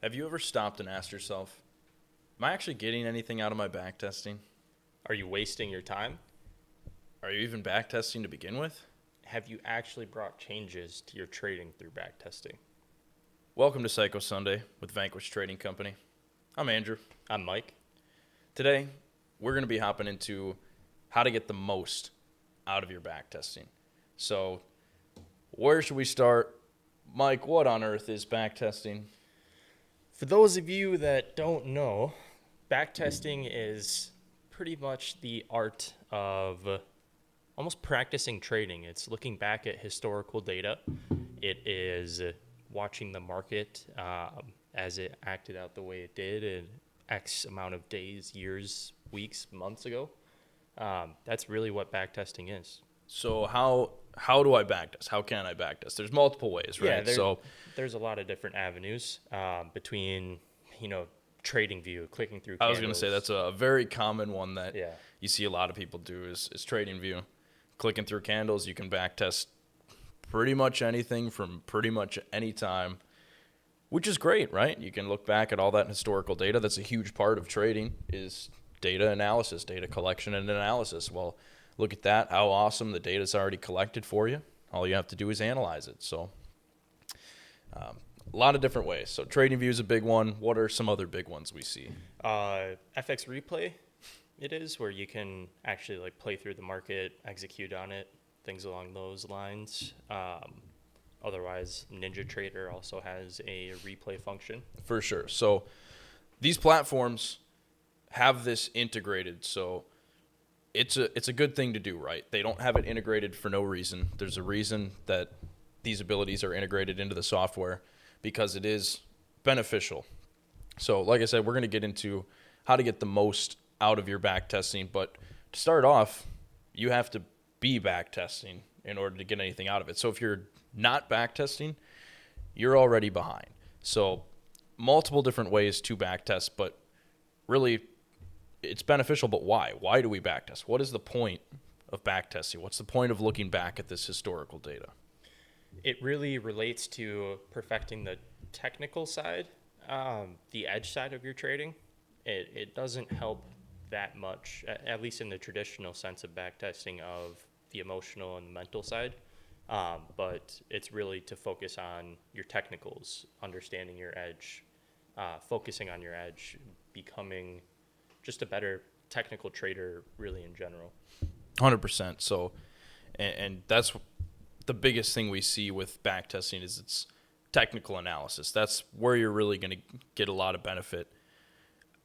Have you ever stopped and asked yourself, am I actually getting anything out of my backtesting? Are you wasting your time? Are you even backtesting to begin with? Have you actually brought changes to your trading through backtesting? Welcome to Psycho Sunday with Vanquish Trading Company. I'm Andrew. I'm Mike. Today, we're going to be hopping into how to get the most out of your backtesting. So, where should we start? Mike, what on earth is backtesting? For those of you that don't know, backtesting is pretty much the art of almost practicing trading. It's looking back at historical data. It is watching the market as it acted out the way it did in X amount of days, years, weeks, months ago. That's really what backtesting is. So, how do I backtest? How can I backtest? There's multiple ways, right? There's a lot of different avenues between, trading view, clicking through I candles. was going to say that's a very common one that Yeah. you see a lot of people do is trading view. Clicking through candles, you can backtest pretty much anything from pretty much any time, which is great, right? You can look back at all that historical data. That's a huge part of trading is data analysis, data collection and analysis. Well, look at that, how awesome the data's already collected for you. All you have to do is analyze it. So a lot of different ways. So trading view is a big one. What are some other big ones we see? FX replay, it is where you can actually play through the market, execute on it, things along those lines. Otherwise, NinjaTrader also has a replay function. For sure. So these platforms have this integrated. So it's a good thing to do, right? They don't have it integrated for no reason. There's a reason that these abilities are integrated into the software because it is beneficial. So like I said, we're going to get into how to get the most out of your backtesting. But to start off, you have to be backtesting in order to get anything out of it. So if you're not backtesting, you're already behind. So multiple different ways to backtest, but really it's beneficial, but why? Why do we backtest? What is the point of backtesting? What's the point of looking back at this historical data? It really relates to perfecting the technical side, the edge side of your trading. It doesn't help that much, at least in the traditional sense of backtesting of the emotional and the mental side. But it's really to focus on your technicals, understanding your edge, focusing on your edge, becoming just a better technical trader really in general. 100%. So, and that's the biggest thing we see with backtesting is it's technical analysis. That's where you're really going to get a lot of benefit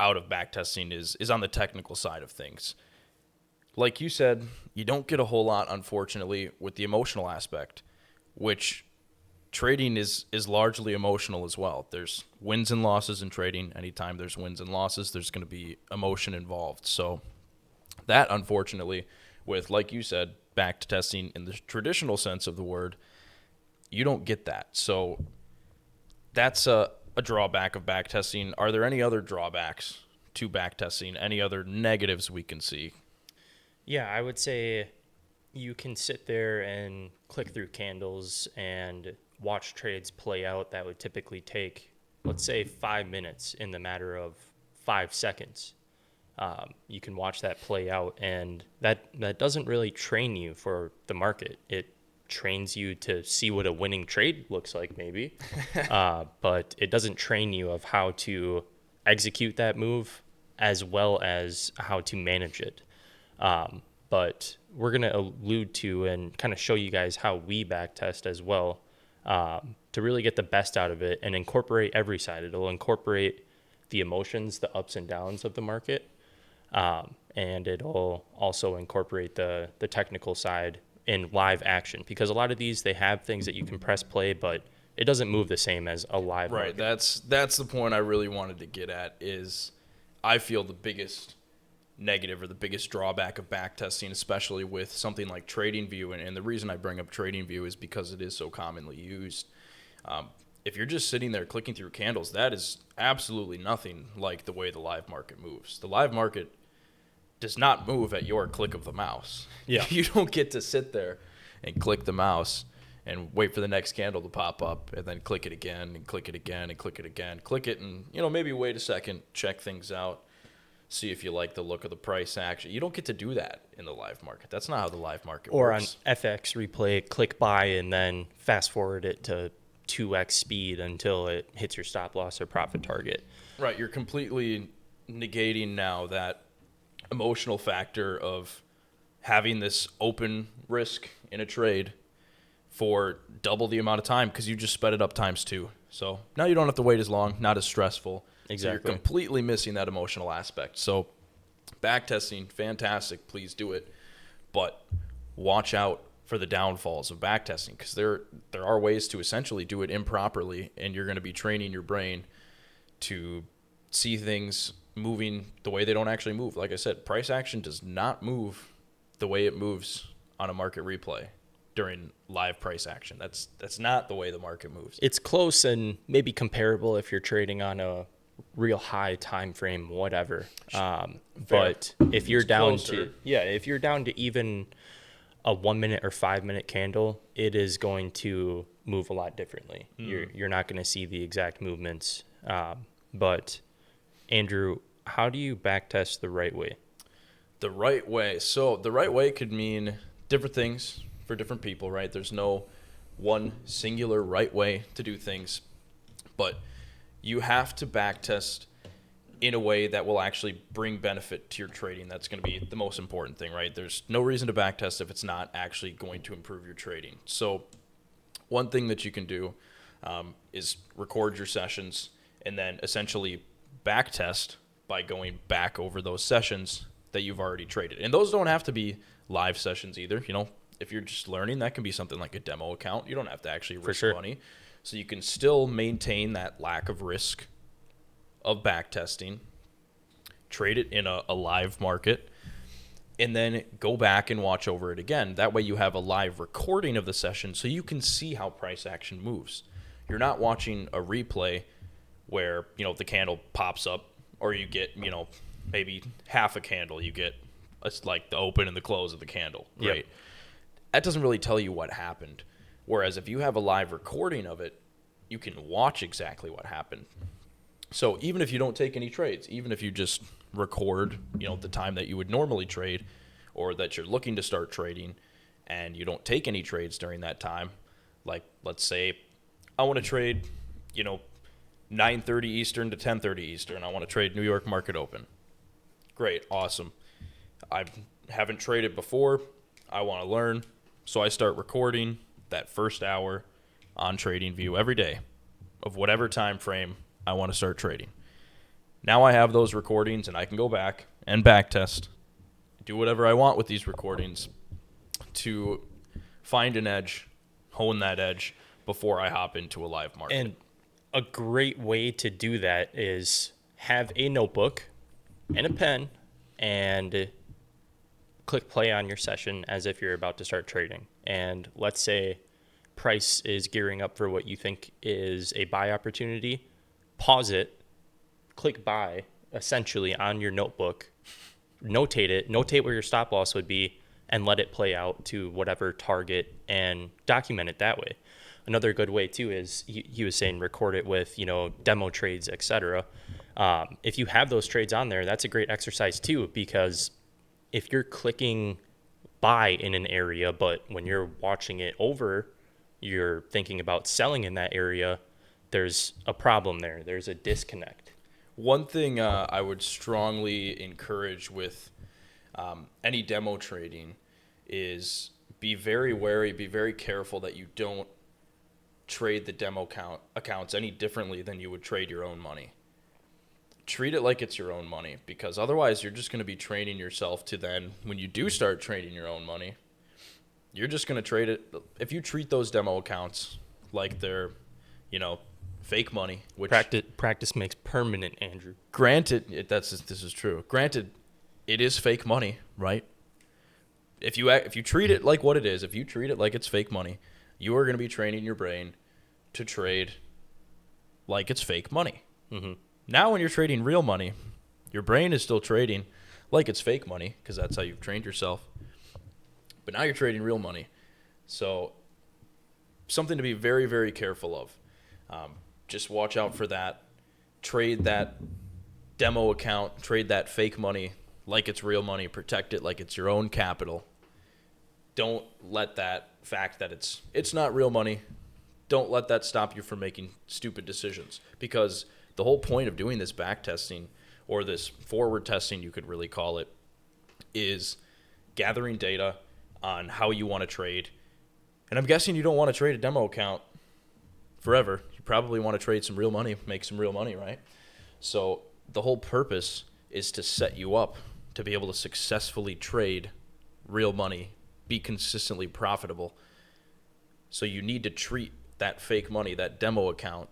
out of backtesting is on the technical side of things. Like you said, you don't get a whole lot, unfortunately, with the emotional aspect, which trading is largely emotional as well. There's wins and losses in trading. Anytime there's wins and losses, there's going to be emotion involved. So that, unfortunately, with, like you said, backtesting in the traditional sense of the word, you don't get that. So that's a drawback of backtesting. Are there any other drawbacks to backtesting? Any other negatives we can see? Yeah, I would say you can sit there and click through candles and watch trades play out that would typically take, let's say, 5 minutes in the matter of 5 seconds. You can watch that play out, and that doesn't really train you for the market. It trains you to see what a winning trade looks like, maybe, but it doesn't train you of how to execute that move as well as how to manage it. But we're going to allude to and kind of show you guys how we backtest as well to really get the best out of it and incorporate every side. It'll incorporate the emotions, the ups and downs of the market, and it'll also incorporate the technical side in live action, because a lot of these, they have things that you can press play, but it doesn't move the same as a live Right. market. That's the point I really wanted to get at is I feel the biggest negative or the biggest drawback of backtesting, especially with something like TradingView, and the reason I bring up TradingView is because it is so commonly used. If you're just sitting there clicking through candles, that is absolutely nothing like the way the live market moves. The live market does not move at your click of the mouse. Yeah. You don't get to sit there and click the mouse and wait for the next candle to pop up, and then click it again and click it again and click it again. Click it and, maybe wait a second, check things out, see if you like the look of the price action. You don't get to do that in the live market. That's not how the live market Or works. on FX replay, click buy and then fast forward it to 2x speed until it hits your stop loss or profit target. Right, you're completely negating now that emotional factor of having this open risk in a trade for double the amount of time because you just sped it up times 2. So now you don't have to wait as long, not as stressful. Exactly. So you're completely missing that emotional aspect. So backtesting, fantastic. Please do it. But watch out for the downfalls of backtesting because there are ways to essentially do it improperly, and you're going to be training your brain to see things moving the way they don't actually move. Like I said, price action does not move the way it moves on a market replay during live price action. That's not the way the market moves. It's close and maybe comparable if you're trading on a real high time frame, whatever. But if you're down if you're down to even a 1 minute or 5 minute candle, it is going to move a lot differently. You're not going to see the exact movements. But Andrew, how do you backtest the right way? The right way. So the right way could mean different things for different people, right? There's no one singular right way to do things, but you have to backtest in a way that will actually bring benefit to your trading. That's going to be the most important thing, right? There's no reason to backtest if it's not actually going to improve your trading. So one thing that you can do is record your sessions and then essentially backtest by going back over those sessions that you've already traded. And those don't have to be live sessions either. If you're just learning, that can be something like a demo account. You don't have to actually risk money. So you can still maintain that lack of risk of backtesting, trade it in a live market, and then go back and watch over it again. That way you have a live recording of the session so you can see how price action moves. You're not watching a replay where, the candle pops up or you get, maybe half a candle. You get like the open and the close of the candle, right? Yep. That doesn't really tell you what happened. Whereas if you have a live recording of it, you can watch exactly what happened. So even if you don't take any trades, even if you just record, the time that you would normally trade or that you're looking to start trading and you don't take any trades during that time, like let's say I want to trade, 9:30 Eastern to 10:30 Eastern. I want to trade New York market open. Great. Awesome. I haven't traded before. I want to learn. So I start recording that first hour on TradingView every day of whatever time frame I want to start trading. Now I have those recordings and I can go back and backtest, do whatever I want with these recordings to find an edge, hone that edge before I hop into a live market. And a great way to do that is have a notebook and a pen and click play on your session as if you're about to start trading. And let's say price is gearing up for what you think is a buy opportunity. Pause it, click buy essentially on your notebook, notate where your stop loss would be, and let it play out to whatever target and document it that way. Another good way too is he was saying record it with, demo trades, etc. If you have those trades on there, that's a great exercise too, because if you're clicking buy in an area, but when you're watching it over, you're thinking about selling in that area, there's a problem there. There's a disconnect. One thing I would strongly encourage with any demo trading is be very wary, be very careful that you don't trade the demo accounts any differently than you would trade your own money. Treat it like it's your own money, because otherwise you're just going to be training yourself to then, when you do start trading your own money, you're just going to trade it. If you treat those demo accounts like they're, fake money, which practice makes permanent, Andrew. Granted, this is true. Granted, it is fake money, right? If you treat it like what it is, if you treat it like it's fake money, you are going to be training your brain to trade like it's fake money. Mm-hmm. Now, when you're trading real money, your brain is still trading like it's fake money because that's how you've trained yourself. But now you're trading real money. So something to be very, very careful of. Just watch out for that. Trade that demo account, trade that fake money like it's real money, protect it like it's your own capital. Don't let that fact that it's not real money, don't let that stop you from making stupid decisions, because the whole point of doing this back testing, or this forward testing you could really call it, is gathering data on how you want to trade. And I'm guessing you don't want to trade a demo account forever. You probably want to trade some real money, make some real money, right? So the whole purpose is to set you up to be able to successfully trade real money, be consistently profitable. So you need to treat that fake money, that demo account,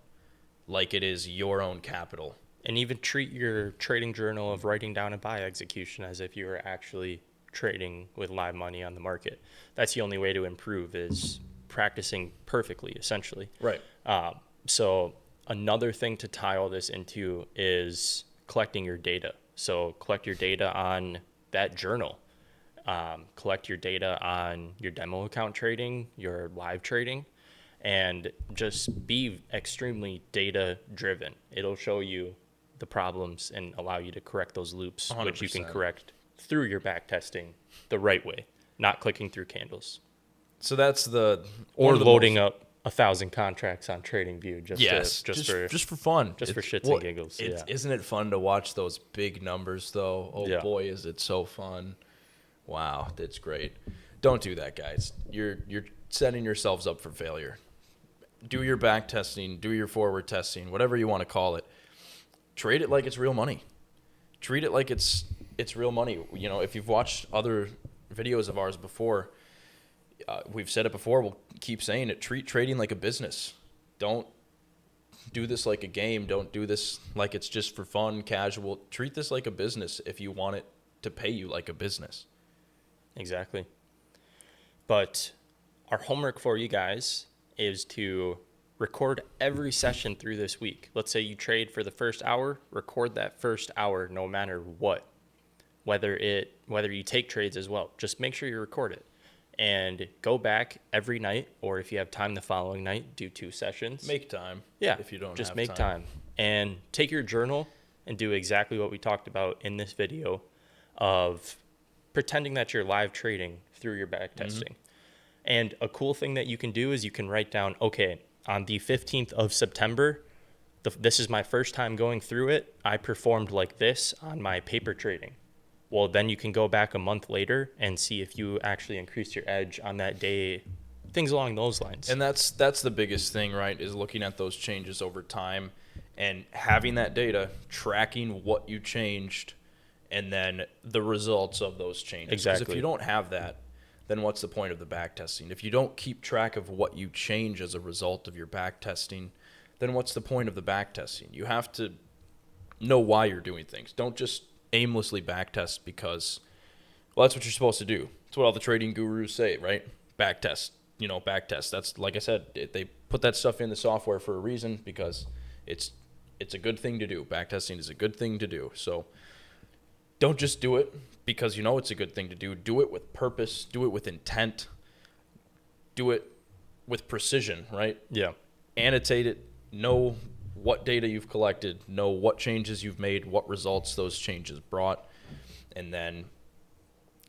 like it is your own capital. And even treat your trading journal of writing down a buy execution as if you were actually trading with live money on the market. That's the only way to improve, is practicing perfectly, essentially. Right. So another thing to tie all this into is collecting your data. So collect your data on that journal. Collect your data on your demo account trading, your live trading, and just be extremely data driven. It'll show you the problems and allow you to correct those loops, 100%. which you can correct through your back testing the right way, not clicking through candles. So that's or loading up 1,000 contracts on TradingView just for fun, just for shits and giggles. Yeah. Isn't it fun to watch those big numbers though? Oh Yeah. boy, is it so fun! Wow, that's great. Don't do that, guys. You're setting yourselves up for failure. Do your back testing, do your forward testing, whatever you want to call it. Trade it like it's real money. Treat it like it's real money. You know, if you've watched other videos of ours before, we've said it before, we'll keep saying it. Treat trading like a business. Don't do this like a game. Don't do this like it's just for fun, casual. Treat this like a business if you want it to pay you like a business. Exactly. But our homework for you guys is to record every session through this week. Let's say you trade for the first hour, record that first hour no matter what. Whether you take trades as well, just make sure you record it. And go back every night, or if you have time the following night, do 2 sessions. Make time. Yeah. If you don't just have make time. And take your journal and do exactly what we talked about in this video of pretending that you're live trading through your back testing. Mm-hmm. And a cool thing that you can do is you can write down, okay, on the 15th of September, this is my first time going through it. I performed like this on my paper trading. Well, then you can go back a month later and see if you actually increased your edge on that day, things along those lines. And that's the biggest thing, right, is looking at those changes over time and having that data, tracking what you changed, and then the results of those changes. Exactly. Because if you don't have that, then what's the point of the back testing? If you don't keep track of what you change as a result of your back testing, then what's the point of the back testing? You have to know why you're doing things. Don't just aimlessly back test because, well, that's what you're supposed to do. That's what all the trading gurus say, right? Back test, back test. That's, like I said, they put that stuff in the software for a reason, because it's a good thing to do. Back testing is a good thing to do. So don't just do it because it's a good thing to do. Do it with purpose. Do it with intent. Do it with precision, right? Yeah. Annotate it. Know what data you've collected. Know what changes you've made, what results those changes brought, and then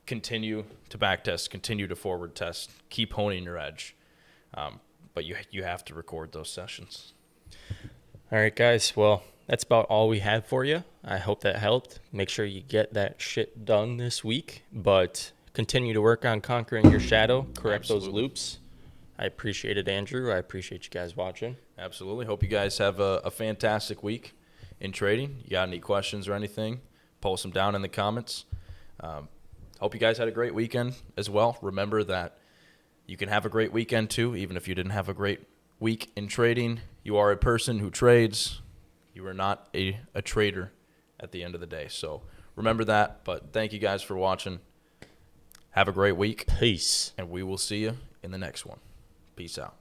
continue to backtest, continue to forward test, keep honing your edge. But you have to record those sessions. All right, guys. Well, that's about all we had for you. I hope that helped. Make sure you get that shit done this week, but continue to work on conquering your shadow, correct Absolutely. those loops. I appreciate it, Andrew. I appreciate you guys watching. Absolutely. Hope you guys have a fantastic week in trading. You got any questions or anything, post them down in the comments. Hope you guys had a great weekend as well. Remember that you can have a great weekend too, even if you didn't have a great week in trading. You are a person who trades. You are not a trader at the end of the day. So remember that. But thank you guys for watching. Have a great week. Peace. And we will see you in the next one. Peace out.